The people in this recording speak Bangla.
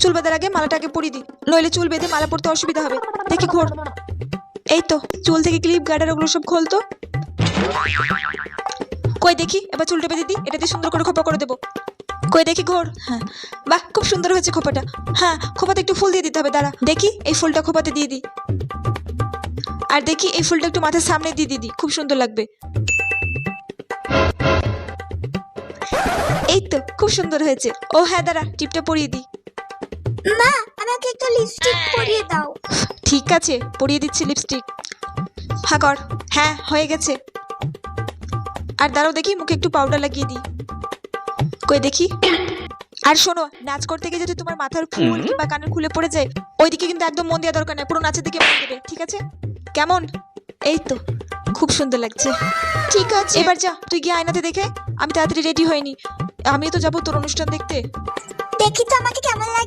চুল বাঁধার আগে মালাটা আগে পরিয়ে দিই, নইলে চুল বেঁধে মালা পরতে অসুবিধা হবে। দেখি ঘোর। এই তো, চুল থেকে ক্লিপ গার্ডার ওগুলো সব খোলতো। কই দেখি, এবার চুলটা বেঁধে দিই, এটা দিয়ে সুন্দর করে খোপা করে দেবো। কই দেখি ঘোর। হ্যাঁ, বাহ, খুব সুন্দর হয়েছে খোপাটা। হ্যাঁ, খোপাতে একটু ফুল দিয়ে দিতে হবে, দাঁড়া দেখি এই ফুলটা খোপাতে দিয়ে দিই। আর দেখি এই ফুলটা একটু মাথার সামনে দিয়ে দিদি, খুব সুন্দর লাগবে। এই তো, খুব সুন্দর হয়েছে। ও হ্যাঁ, দাঁড়া টিপটা পরিয়ে দিই। মা, আমাকে একটু লিপস্টিক পরিয়ে দাও। ঠিক আছে, পরিয়ে দিচ্ছি লিপস্টিক। হ্যাঁ কর। হ্যাঁ, হয়ে গেছে। আর দাঁড়াও দেখি, মুখে একটু পাউডার লাগিয়ে দিই। কই দেখি। আর শোনো, নাচ করতে গিয়ে যদি তোমার মাথার ফুল কিংবা কানের খুলে পড়ে যায়, ওইদিকে কিন্তু একদম মন দেওয়া দরকার নেই, পুরো নাচের দিকে মন দেবে, ঠিক আছে? কেমন? এই তো, খুব সুন্দর লাগছে। ঠিক আছে, এবার যা, তুই গিয়ে আয়নাতে দেখে। আমি তাড়াতাড়ি রেডি হয়নি, আমিও তো যাবো তোর অনুষ্ঠান দেখতে। দেখি তো আমাকে কেমন লাগছে।